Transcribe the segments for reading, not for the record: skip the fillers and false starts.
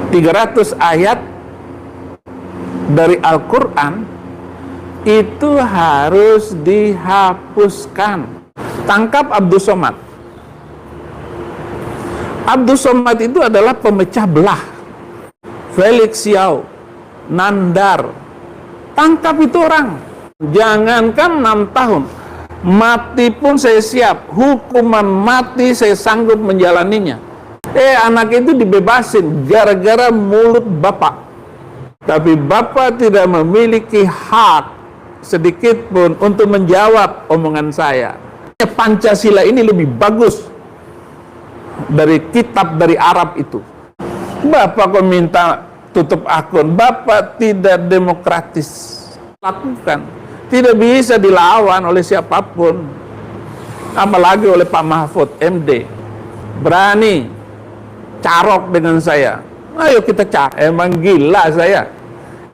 300 ayat dari Al-Quran itu harus dihapuskan. Tangkap Abdus Somad. Abdus Somad itu adalah pemecah belah. Felix Xiao, Nandar, tangkap itu orang. Jangankan 6 tahun, mati pun saya siap. Hukuman mati saya sanggup menjalaninya. Anak itu dibebasin gara-gara mulut bapak. Tapi bapak tidak memiliki hak sedikit pun untuk menjawab omongan saya. Pancasila ini lebih bagus dari kitab dari Arab itu. Bapak kok minta tutup akun? Bapak tidak demokratis. Lakukan. Tidak bisa dilawan oleh siapapun. Apalagi oleh Pak Mahfud MD. Berani carok dengan saya. Ayo kita cak. Emang gila saya.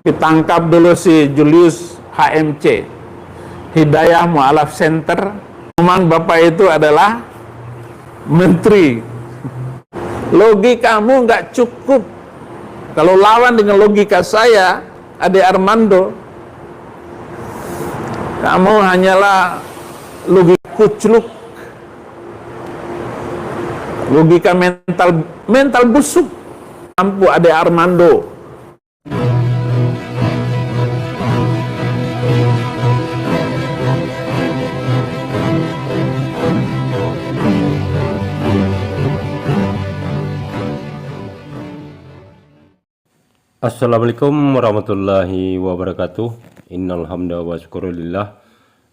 Ditangkap dulu si Julius HMC, Hidayah Mu'alaf Center. Memang bapak itu adalah menteri. Logikamu nggak cukup. Kalau lawan dengan logika saya, Ade Armando, kamu hanyalah logika kucluk, logika mental busuk. Mampu Ade Armando. Assalamualaikum warahmatullahi wabarakatuh. Innal hamda wa syukurillah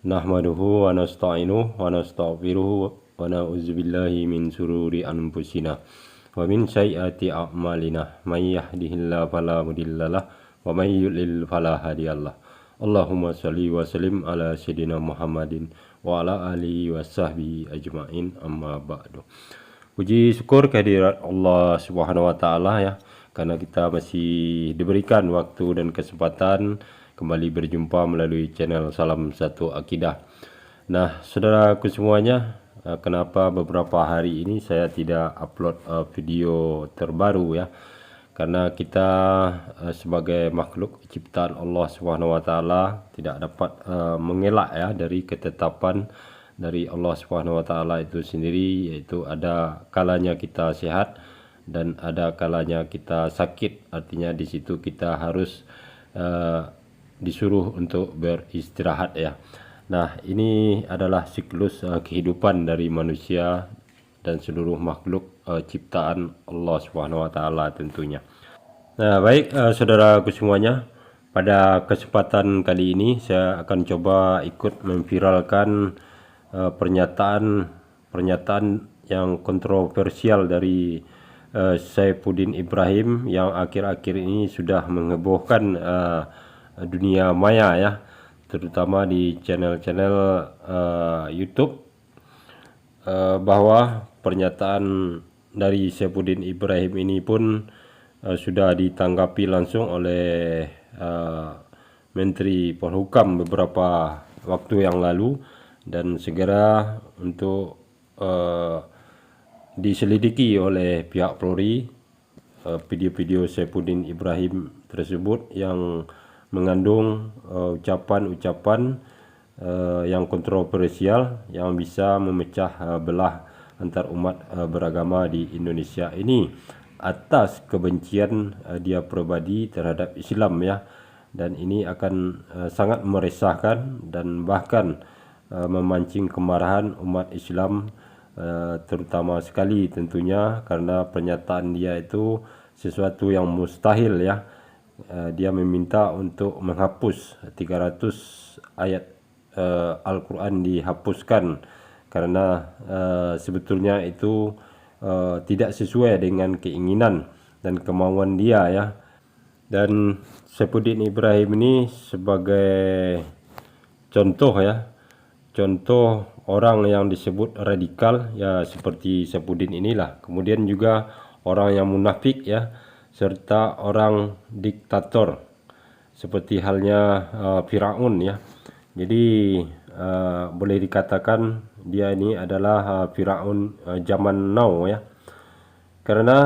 nahmaduhu wa nasta'inuhu wa nastaghfiruhu wa na'udzubillahi min sururi anfusina wa min sayyiati a'malina. May yahdihillahu fala mudhillalah wa may yudlil fala hadiyalah. Allahumma shalli wa sallim ala sayyidina Muhammadin wa ala alihi wa sahbihi ajma'in, amma ba'du. Puji syukur kehadirat Allah Subhanahu wa taala ya, karena kita masih diberikan waktu dan kesempatan kembali berjumpa melalui channel Salam Satu Akidah. Nah, saudaraku semuanya, kenapa beberapa hari ini saya tidak upload video terbaru ya? Karena kita sebagai makhluk ciptaan Allah Subhanahu wa taala tidak dapat mengelak ya dari ketetapan dari Allah Subhanahu wa taala itu sendiri, yaitu ada kalanya kita sehat dan ada kalanya kita sakit. Artinya di situ kita harus disuruh untuk beristirahat ya. Nah, ini adalah siklus kehidupan dari manusia dan seluruh makhluk ciptaan Allah Subhanahu wa taala tentunya. Nah, baik saudaraku semuanya, pada kesempatan kali ini saya akan coba ikut memviralkan pernyataan yang kontroversial dari Saifuddin Ibrahim yang akhir-akhir ini sudah menghebohkan dunia maya ya, terutama di channel-channel YouTube, bahwa pernyataan dari Saifuddin Ibrahim ini pun sudah ditanggapi langsung oleh Menteri Polhukam beberapa waktu yang lalu, dan segera untuk diselidiki oleh pihak Polri video-video Saifuddin Ibrahim tersebut yang mengandung ucapan-ucapan yang kontroversial yang bisa memecah belah antar umat beragama di Indonesia ini atas kebencian dia pribadi terhadap Islam ya. Dan ini akan sangat meresahkan dan bahkan memancing kemarahan umat Islam, terutama sekali tentunya karena pernyataan dia itu sesuatu yang mustahil ya. Dia meminta untuk menghapus 300 ayat Al-Quran dihapuskan karena sebetulnya itu tidak sesuai dengan keinginan dan kemauan dia ya. Dan Saifuddin Ibrahim ini sebagai contoh ya, contoh orang yang disebut radikal ya, seperti Saifuddin inilah. Kemudian juga orang yang munafik ya, serta orang diktator seperti halnya Firaun ya. Jadi boleh dikatakan dia ini adalah Firaun zaman now ya. Karena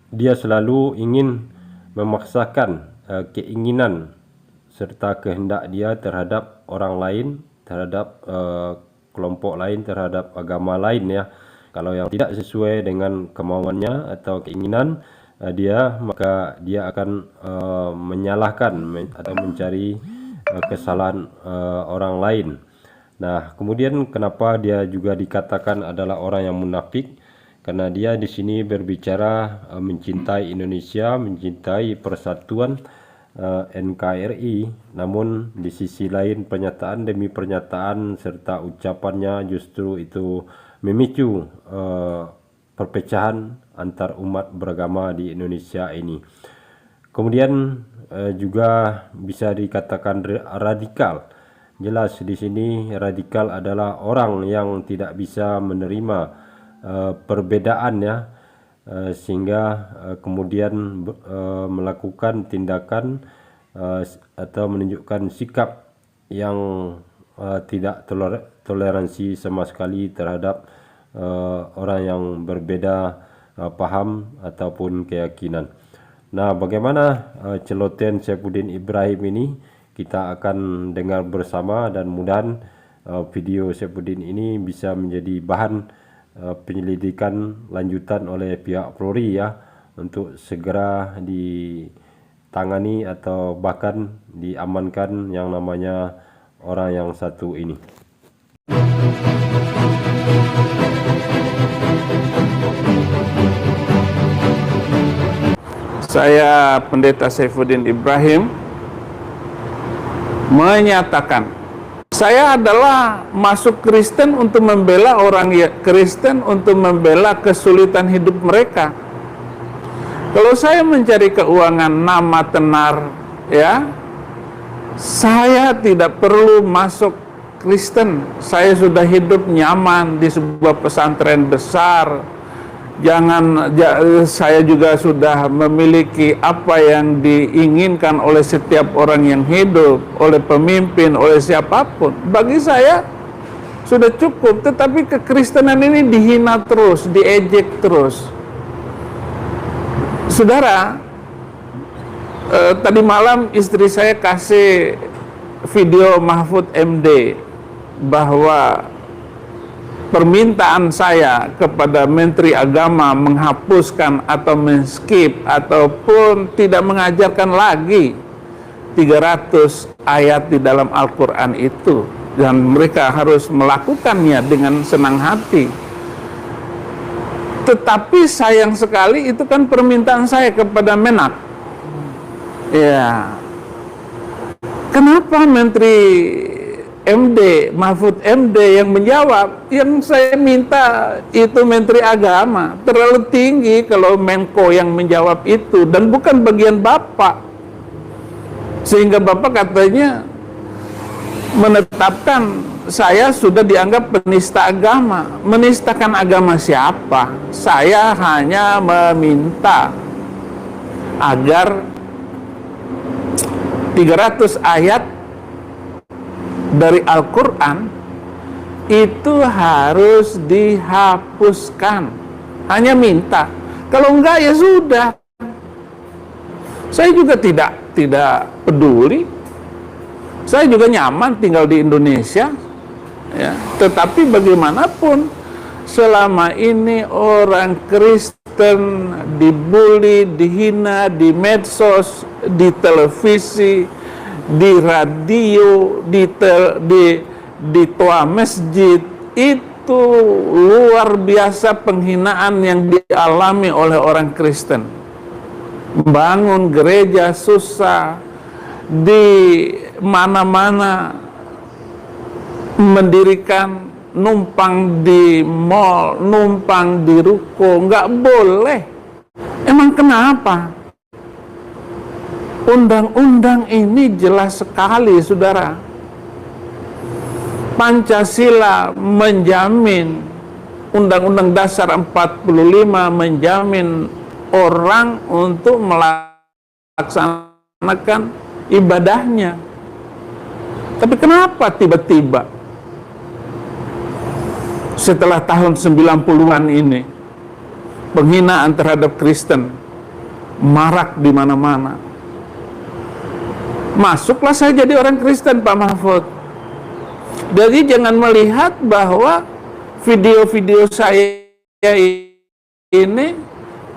dia selalu ingin memaksakan keinginan serta kehendak dia terhadap orang lain, terhadap kelompok lain, terhadap agama lain ya. Kalau yang tidak sesuai dengan kemauannya atau keinginan dia, maka dia akan menyalahkan atau mencari kesalahan orang lain. Nah, kemudian kenapa dia juga dikatakan adalah orang yang munafik? Karena dia di sini berbicara mencintai Indonesia, mencintai persatuan NKRI, namun di sisi lain pernyataan demi pernyataan serta ucapannya justru itu memicu perpecahan antar umat beragama di Indonesia ini. Kemudian juga bisa dikatakan radikal. Jelas di sini radikal adalah orang yang tidak bisa menerima perbedaan ya, sehingga kemudian melakukan tindakan atau menunjukkan sikap yang tidak toleransi sama sekali terhadap orang yang berbeda paham ataupun keyakinan. Nah, bagaimana celotehan Saifuddin Ibrahim ini kita akan dengar bersama, dan mudahan video Saifuddin ini bisa menjadi bahan penyelidikan lanjutan oleh pihak Polri ya, untuk segera ditangani atau bahkan diamankan yang namanya orang yang satu ini. Saya Pendeta Saifuddin Ibrahim menyatakan, saya adalah masuk Kristen untuk membela orang Kristen, untuk membela kesulitan hidup mereka. Kalau saya mencari keuangan, nama tenar, ya, saya tidak perlu masuk Kristen. Saya sudah hidup nyaman di sebuah pesantren besar. Saya juga sudah memiliki apa yang diinginkan oleh setiap orang yang hidup, oleh pemimpin, oleh siapapun. Bagi saya sudah cukup, tetapi kekristenan ini dihina terus, diejek terus. Saudara, tadi malam istri saya kasih video Mahfud MD bahwa permintaan saya kepada Menteri Agama menghapuskan atau men-skip ataupun tidak mengajarkan lagi 300 ayat di dalam Al-Quran itu, dan mereka harus melakukannya dengan senang hati. Tetapi sayang sekali itu kan permintaan saya kepada Menak. Ya, kenapa Menteri MD, Mahfud MD yang menjawab? Yang saya minta itu Menteri Agama. Terlalu tinggi kalau Menko yang menjawab itu, dan bukan bagian Bapak. Sehingga Bapak katanya menetapkan saya sudah dianggap penista agama. Menistakan agama siapa? Saya hanya meminta agar 300 ayat dari Al-Quran itu harus dihapuskan. Hanya minta. Kalau enggak ya sudah. Saya juga tidak peduli. Saya juga nyaman tinggal di Indonesia ya. Tetapi bagaimanapun selama ini orang Kristen dibully, dihina di medsos, di televisi, di radio, di toa masjid, itu luar biasa penghinaan yang dialami oleh orang Kristen. Bangun gereja susah, di mana-mana mendirikan, numpang di mall, numpang di ruko, nggak boleh. Emang kenapa? Undang-undang ini jelas sekali, saudara. Pancasila menjamin, Undang-Undang Dasar 45 menjamin orang untuk melaksanakan ibadahnya. Tapi kenapa tiba-tiba setelah tahun 90-an ini penghinaan terhadap Kristen marak di mana-mana. Masuklah saya jadi orang Kristen, Pak Mahfud. Jadi jangan melihat bahwa video-video saya ini,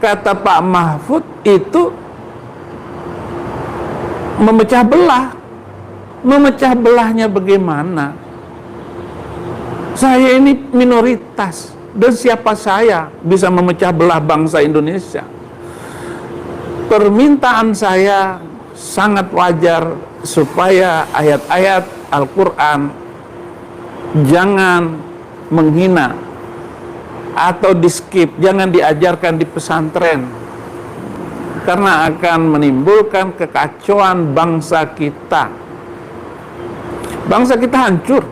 kata Pak Mahfud, itu memecah belah. Memecah belahnya bagaimana? Saya ini minoritas, dan siapa saya bisa memecah belah bangsa Indonesia? Permintaan saya sangat wajar supaya ayat-ayat Al-Quran jangan menghina atau di-skip, jangan diajarkan di pesantren, karena akan menimbulkan kekacauan bangsa kita. Bangsa kita hancur.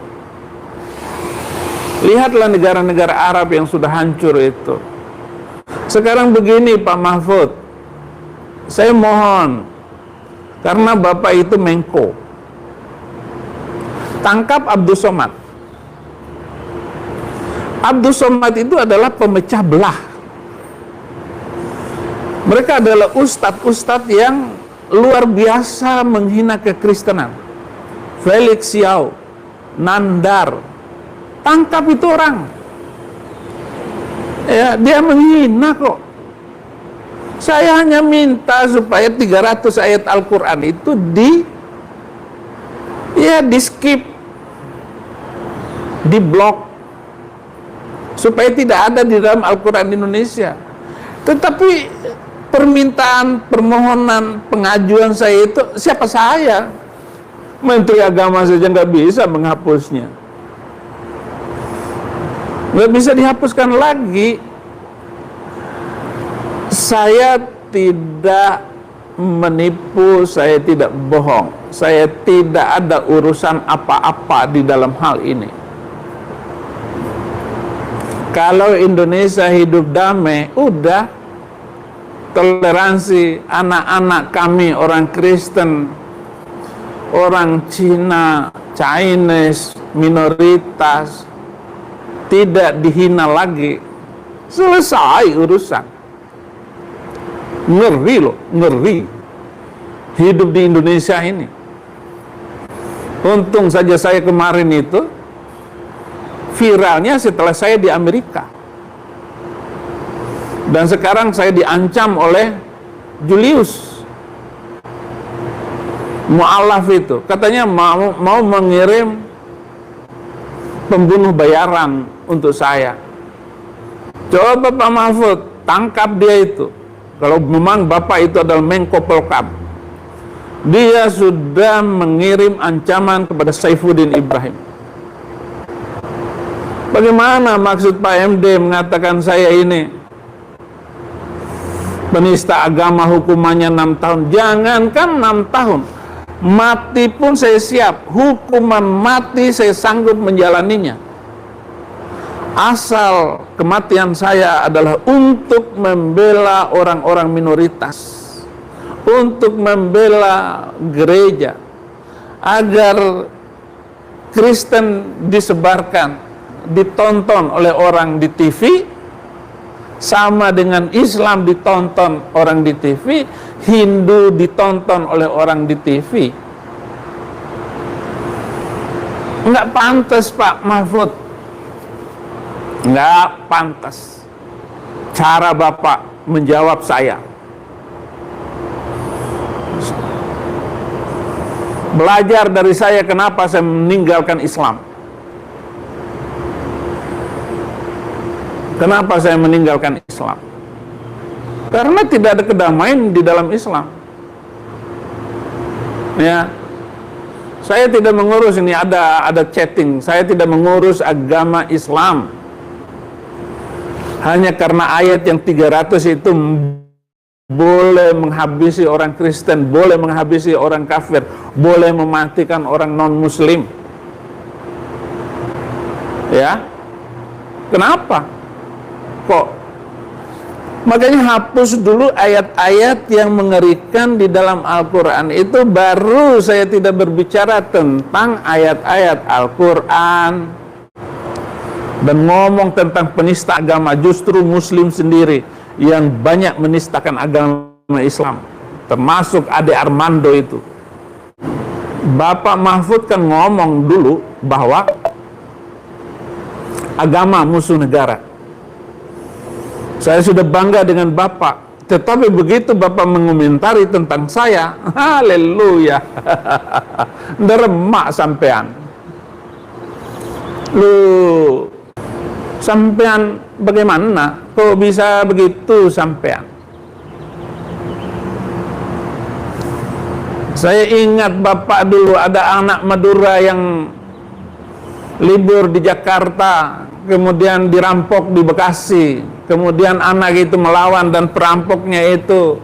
Lihatlah negara-negara Arab yang sudah hancur itu. Sekarang begini, Pak Mahfud, saya mohon, karena Bapak itu Menko, tangkap Abdul Somad. Abdul Somad itu adalah pemecah belah. Mereka adalah ustadz-ustadz yang luar biasa menghina kekristenan. Felix Xiao, Nandar, tangkap itu orang. Ya, dia menghina kok. Saya hanya minta supaya 300 ayat Al-Quran itu di-skip, di-blok, supaya tidak ada di dalam Al-Quran Indonesia. Tetapi permintaan, permohonan, pengajuan saya itu, siapa saya? Menteri Agama saja nggak bisa menghapusnya. Nggak bisa dihapuskan lagi. Saya tidak menipu, saya tidak bohong, saya tidak ada urusan apa-apa di dalam hal ini. Kalau Indonesia hidup damai, udah, toleransi anak-anak kami, orang Kristen, orang Cina, Chinese, minoritas, tidak dihina lagi. Selesai urusan. Ngeri loh, ngeri hidup di Indonesia ini. Untung saja saya kemarin itu viralnya setelah saya di Amerika, dan sekarang saya diancam oleh Julius Mu'alaf itu, katanya mau mengirim pembunuh bayaran untuk saya. Coba Pak Mahfud, tangkap dia itu. Kalau memang Bapak itu adalah Menko Polkam, dia sudah mengirim ancaman kepada Saifuddin Ibrahim. Bagaimana maksud Pak MD mengatakan saya ini penista agama, hukumannya 6 tahun? Jangankan 6 tahun, mati pun saya siap. Hukuman mati saya sanggup menjalaninya, asal kematian saya adalah untuk membela orang-orang minoritas, untuk membela gereja, agar Kristen disebarkan, ditonton oleh orang di TV, sama dengan Islam ditonton orang di TV, Hindu ditonton oleh orang di TV. Nggak pantas Pak Mahfud, nggak pantas cara Bapak menjawab saya. Belajar dari saya kenapa saya meninggalkan Islam. Kenapa saya meninggalkan Islam? Karena tidak ada kedamaian di dalam Islam. Ya, saya tidak mengurus ini, ada chatting. Saya tidak mengurus agama Islam. Hanya karena ayat yang 300 itu boleh menghabisi orang Kristen, boleh menghabisi orang kafir, boleh mematikan orang non-Muslim. Ya, kenapa? Kok? Makanya hapus dulu ayat-ayat yang mengerikan di dalam Al-Quran itu, baru saya tidak berbicara tentang ayat-ayat Al-Quran dan ngomong tentang penista agama. Justru Muslim sendiri yang banyak menistakan agama Islam, termasuk adik Armando itu. Bapak Mahfud kan ngomong dulu bahwa agama musuh negara. Saya sudah bangga dengan Bapak, tetapi begitu Bapak mengomentari tentang saya, haleluya, deremak sampean. Lu sampean bagaimana? Kok bisa begitu sampean? Saya ingat Bapak dulu ada anak Madura yang libur di Jakarta, kemudian dirampok di Bekasi, kemudian anak itu melawan dan perampoknya itu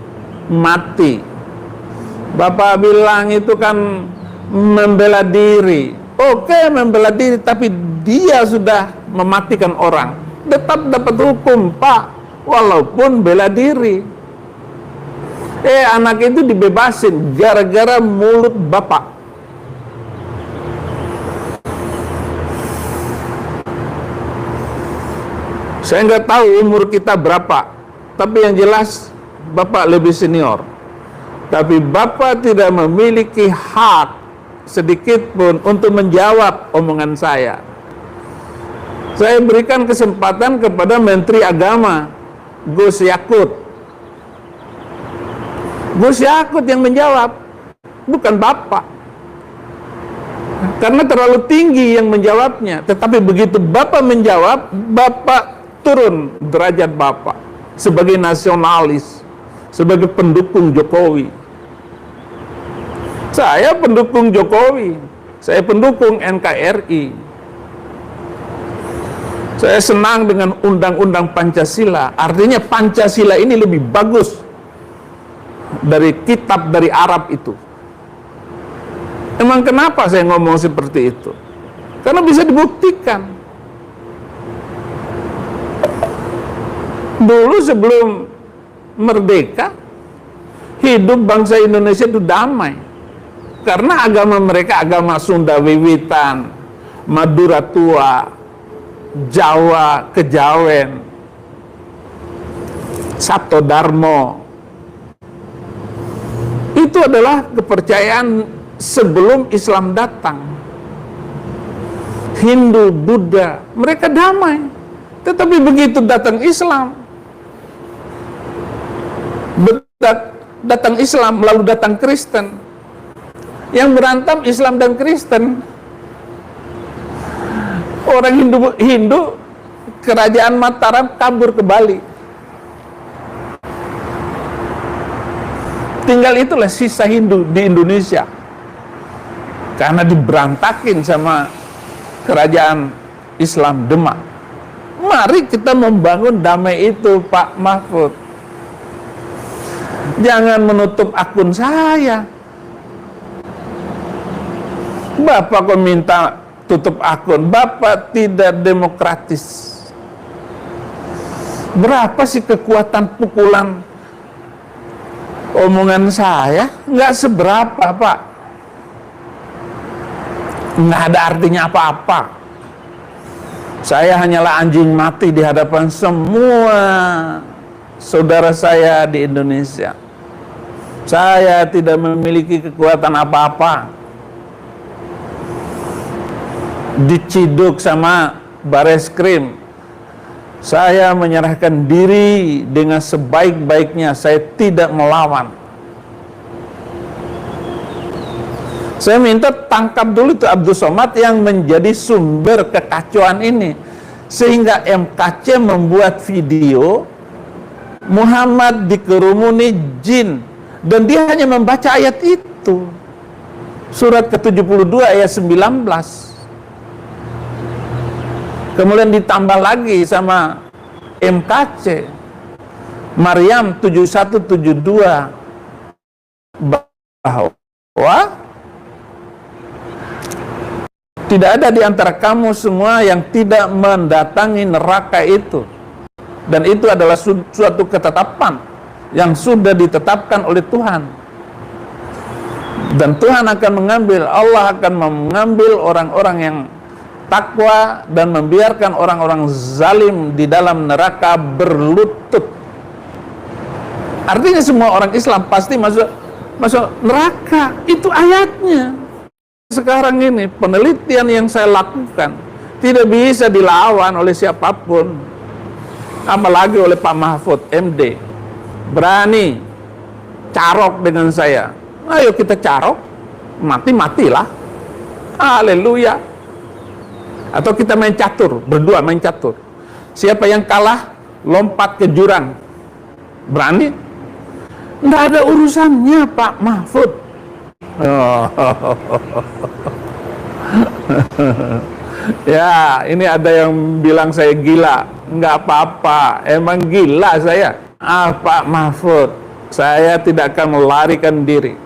mati. Bapak bilang itu kan membela diri. Oke, membela diri, tapi dia sudah mematikan orang. Tetap dapat hukum, Pak, walaupun bela diri. Anak itu dibebasin gara-gara mulut Bapak. Saya nggak tahu umur kita berapa, tapi yang jelas Bapak lebih senior. Tapi Bapak tidak memiliki hak sedikit pun untuk menjawab omongan saya. Saya berikan kesempatan kepada Menteri Agama, Gus Yakut. Gus Yakut yang menjawab, bukan Bapak. Karena terlalu tinggi yang menjawabnya. Tetapi begitu Bapak menjawab, Bapak turun derajat Bapak sebagai nasionalis, sebagai pendukung Jokowi. Saya pendukung Jokowi, saya pendukung NKRI. Saya senang dengan undang-undang Pancasila. Artinya Pancasila ini lebih bagus dari kitab dari Arab itu. Emang kenapa saya ngomong seperti itu? Karena bisa dibuktikan. Dulu sebelum merdeka, hidup bangsa Indonesia itu damai. Karena agama mereka agama Sunda Wiwitan, Madura Tua, Jawa Kejawen, Sabto Darmo. Itu adalah kepercayaan sebelum Islam datang. Hindu, Buddha, mereka damai. Tetapi begitu datang Islam, datang Islam lalu datang Kristen, yang berantem Islam dan Kristen. Orang Hindu kerajaan Mataram kabur ke Bali. Tinggal itulah sisa Hindu di Indonesia. Karena diberantakin sama kerajaan Islam Demak. Mari kita membangun damai itu, Pak Mahfud. Jangan menutup akun saya. Bapak kok minta tutup akun? Bapak tidak demokratis. Berapa sih kekuatan pukulan omongan saya? Nggak seberapa, Pak. Nggak ada artinya apa-apa. Saya hanyalah anjing mati di hadapan semua saudara saya di Indonesia. Saya tidak memiliki kekuatan apa-apa. Diciduk sama Bareskrim, saya menyerahkan diri dengan sebaik-baiknya. Saya tidak melawan. Saya minta tangkap dulu itu Abdul Somad yang menjadi sumber kekacauan ini, sehingga MKC membuat video Muhammad dikerumuni jin, dan dia hanya membaca ayat itu, surat ke-72 ayat 19. Kemudian ditambah lagi sama MKC Maryam 7172 bahwa tidak ada di antara kamu semua yang tidak mendatangi neraka itu, dan itu adalah suatu ketetapan yang sudah ditetapkan oleh Tuhan, dan Tuhan akan mengambil, Allah akan mengambil orang-orang yang takwa dan membiarkan orang-orang zalim di dalam neraka berlutut. Artinya semua orang Islam pasti masuk neraka. Itu ayatnya. Sekarang ini penelitian yang saya lakukan tidak bisa dilawan oleh siapapun, apalagi oleh Pak Mahfud MD. Berani carok dengan saya. Ayo kita carok, mati-matilah. Haleluya. Atau kita main catur, berdua main catur. Siapa yang kalah, lompat ke jurang. Berani? Nggak ada urusannya Pak Mahfud. Ya, ini ada yang bilang saya gila. Nggak apa-apa, emang gila saya. Pak Mahfud, saya tidak akan melarikan diri.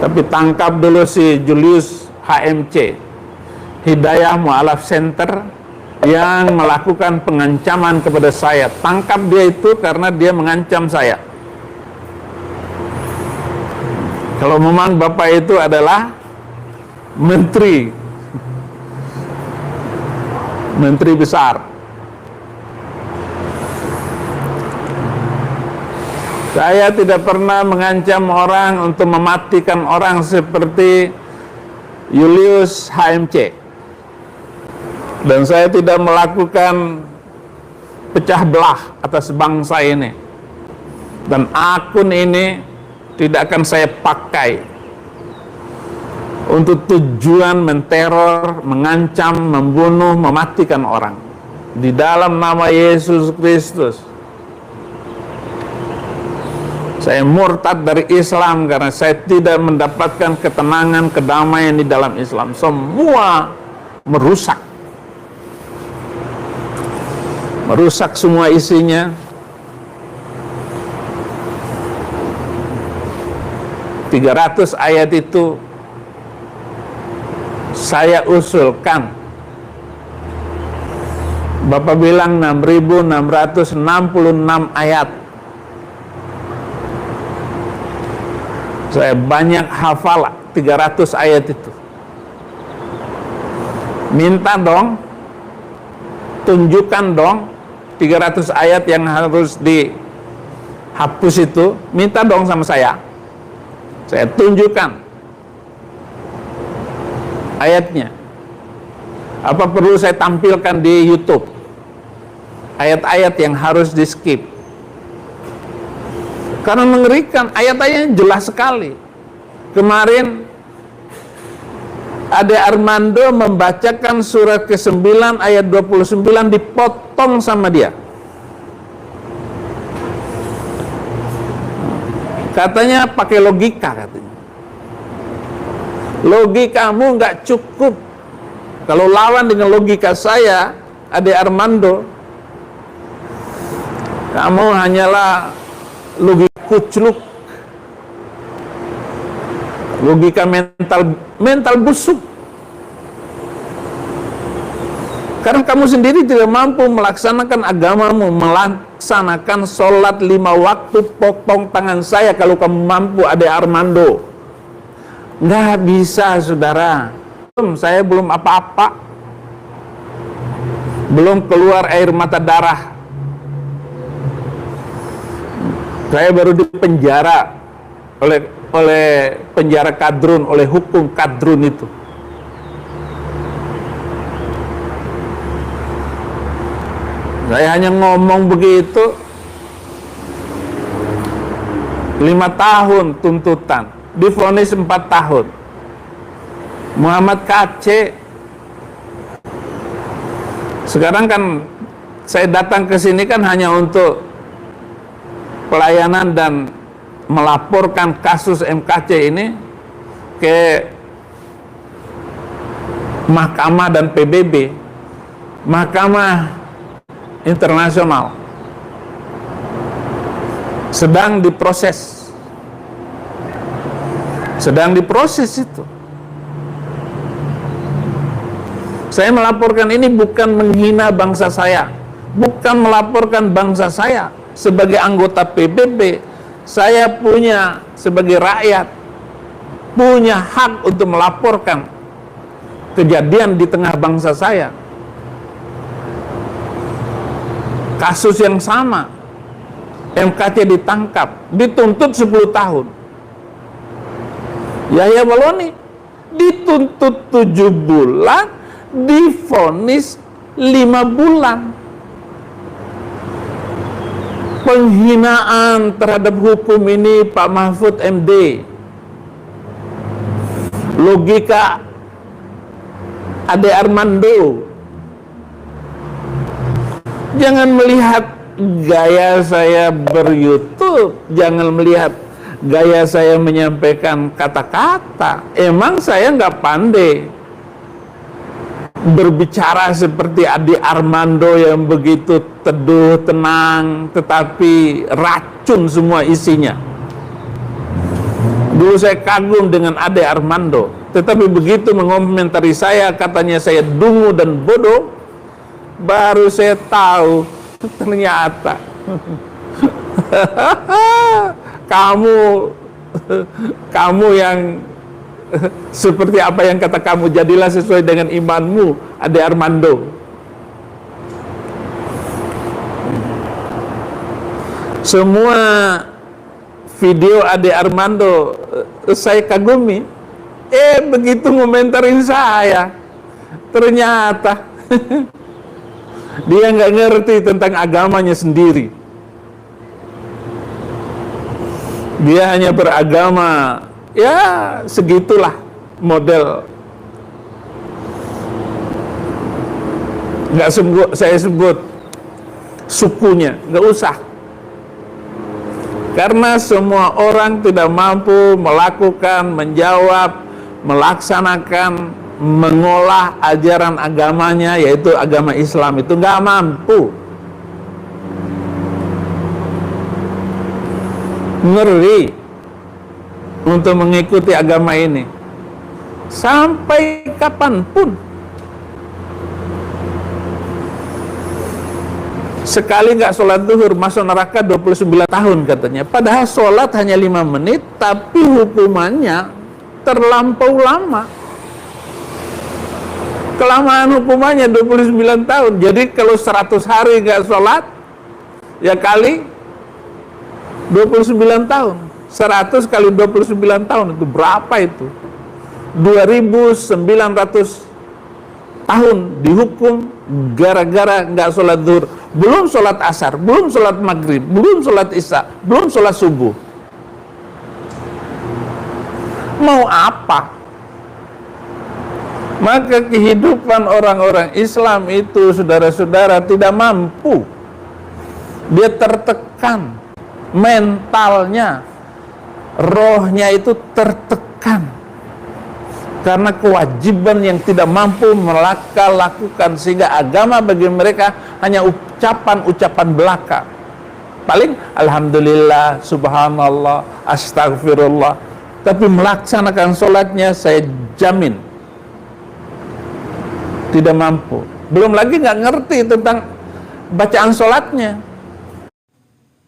Tapi tangkap dulu si Julius HMC, Hidayah Mu'alaf Center, yang melakukan pengancaman kepada saya. Tangkap dia itu karena dia mengancam saya. Kalau memang Bapak itu adalah menteri besar. Saya tidak pernah mengancam orang untuk mematikan orang seperti Julius HMC. Dan saya tidak melakukan pecah belah atas bangsa ini. Dan akun ini tidak akan saya pakai untuk tujuan menteror, mengancam, membunuh, mematikan orang. Di dalam nama Yesus Kristus, saya murtad dari Islam karena saya tidak mendapatkan ketenangan, kedamaian di dalam Islam. Semua merusak semua isinya. 300 ayat itu saya usulkan. Bapak bilang 6.666 ayat. Saya banyak hafal 300 ayat itu. Minta dong, tunjukkan dong 300 ayat yang harus dihapus itu. Minta dong sama saya. Saya tunjukkan ayatnya. Apa perlu saya tampilkan di YouTube? Ayat-ayat yang harus di skip. Karena mengerikan, ayat-ayatnya jelas sekali. Kemarin Ade Armando membacakan surat ke-9 ayat 29, dipotong sama dia. Katanya pakai logika, katanya. Logikamu nggak cukup. Kalau lawan dengan logika saya, Ade Armando, kamu hanyalah logika kucluk, logika mental busuk. Karena kamu sendiri tidak mampu melaksanakan agamamu, melaksanakan sholat 5 waktu, potong tangan saya kalau kamu mampu, Ade Armando. Nggak bisa, saudara. Saya belum apa-apa, belum keluar air mata darah. Saya baru dipenjara oleh penjara kadrun, oleh hukum kadrun itu. Saya hanya ngomong begitu, 5 tahun tuntutan, divonis 4 tahun. Muhammad KC. Sekarang kan saya datang ke sini kan hanya untuk pelayanan dan melaporkan kasus MKC ini ke Mahkamah dan PBB, Mahkamah Internasional. Sedang diproses itu. Saya melaporkan ini bukan menghina bangsa saya, bukan melaporkan bangsa saya sebagai anggota PBB. Saya punya sebagai rakyat punya hak untuk melaporkan kejadian di tengah bangsa saya. Kasus yang sama MKC ditangkap, dituntut 10 tahun. Yahya Baloni dituntut 7 bulan, divonis 5 bulan. Penghinaan terhadap hukum ini Pak Mahfud MD. Logika Ade Armando. Jangan melihat gaya saya ber-YouTube, jangan melihat gaya saya menyampaikan kata-kata. Emang saya nggak pandai berbicara seperti Ade Armando yang begitu teduh, tenang, tetapi racun semua isinya. Dulu saya kagum dengan Ade Armando, tetapi begitu mengomentari saya, katanya saya dungu dan bodoh, baru saya tahu ternyata kamu yang seperti apa yang kata kamu, jadilah sesuai dengan imanmu, Ade Armando. Semua video Ade Armando saya kagumi. Begitu ngomentarin saya, ternyata dia nggak ngerti tentang agamanya sendiri. Dia hanya beragama, ya segitulah model. Nggak saya sebut sukunya, nggak usah. Karena semua orang tidak mampu melakukan, menjawab, melaksanakan, mengolah ajaran agamanya, yaitu agama Islam, itu nggak mampu. Ngeri untuk mengikuti agama ini sampai kapanpun. Sekali nggak sholat zuhur masuk neraka 29 tahun katanya. Padahal sholat hanya 5 menit, tapi hukumannya terlampau lama. Kelamaan hukumannya 29 tahun. Jadi kalau 100 hari nggak sholat, ya kali 29 tahun. 100 kali 29 tahun itu berapa itu? 2.900 tahun dihukum gara-gara nggak sholat zuhur. Belum sholat asar, belum sholat maghrib, belum sholat isya, belum sholat subuh. Mau apa? Maka kehidupan orang-orang Islam itu, saudara-saudara, tidak mampu. Dia tertekan, mentalnya, rohnya itu tertekan karena kewajiban yang tidak mampu mereka lakukan, sehingga agama bagi mereka hanya ucapan-ucapan belaka. Paling alhamdulillah, subhanallah, astagfirullah, tapi melaksanakan sholatnya saya jamin tidak mampu. Belum lagi nggak ngerti tentang bacaan sholatnya.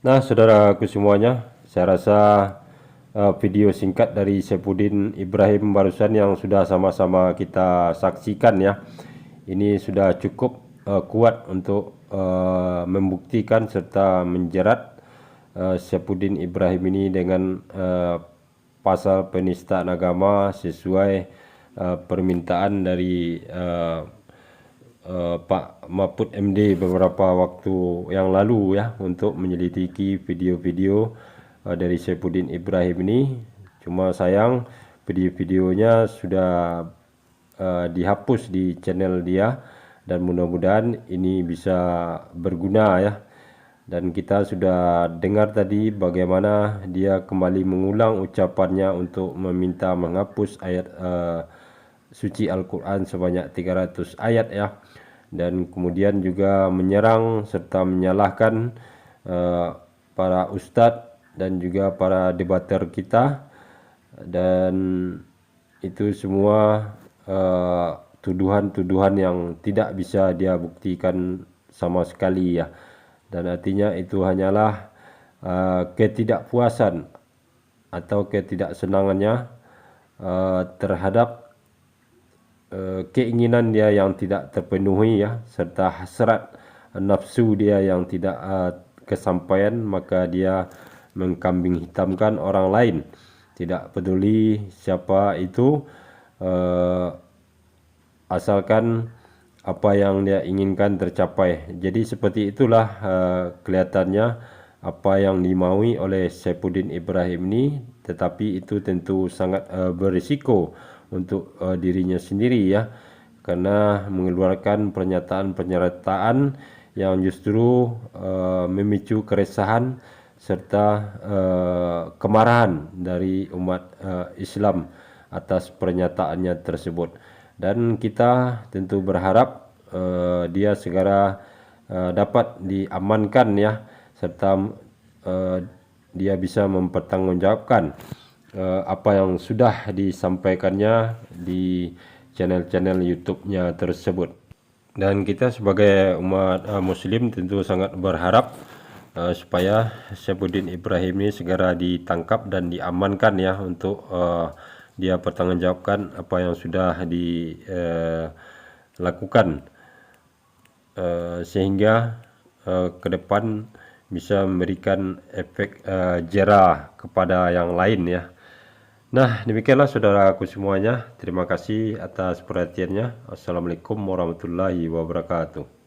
Nah, saudaraku semuanya, saya rasa video singkat dari Saifuddin Ibrahim barusan yang sudah sama-sama kita saksikan ya, ini sudah cukup kuat untuk membuktikan serta menjerat Saifuddin Ibrahim ini dengan pasal penistaan agama sesuai permintaan dari Pak Mahfud MD beberapa waktu yang lalu ya, untuk menyelidiki video-video dari Saifuddin Ibrahim ini. Cuma sayang video-videonya sudah dihapus di channel dia, dan mudah-mudahan ini bisa berguna ya. Dan kita sudah dengar tadi bagaimana dia kembali mengulang ucapannya untuk meminta menghapus ayat suci Al-Quran sebanyak 300 ayat ya, dan kemudian juga menyerang serta menyalahkan para ustadz dan juga para debater kita, dan itu semua tuduhan-tuduhan yang tidak bisa dia buktikan sama sekali ya, dan artinya itu hanyalah ketidakpuasan atau ketidaksenangannya terhadap keinginan dia yang tidak terpenuhi ya, serta hasrat nafsu dia yang tidak kesampaian maka dia mengkambing hitamkan orang lain, tidak peduli siapa itu, asalkan apa yang dia inginkan tercapai. Jadi seperti itulah kelihatannya apa yang dimaui oleh Saifuddin Ibrahim ini, tetapi itu tentu sangat berisiko untuk dirinya sendiri ya, karena mengeluarkan pernyataan-pernyataan yang justru memicu keresahan serta kemarahan dari umat Islam atas pernyataannya tersebut. Dan kita tentu berharap dia segera dapat diamankan ya, serta dia bisa mempertanggungjawabkan apa yang sudah disampaikannya di channel-channel YouTube-nya tersebut. Dan kita sebagai umat muslim tentu sangat berharap supaya Saifuddin Ibrahim ini segera ditangkap dan diamankan ya, untuk dia pertanggungjawabkan apa yang sudah dilakukan, sehingga ke depan bisa memberikan efek jera kepada yang lain ya. Nah, demikianlah saudaraku semuanya. Terima kasih atas perhatiannya. Assalamualaikum warahmatullahi wabarakatuh.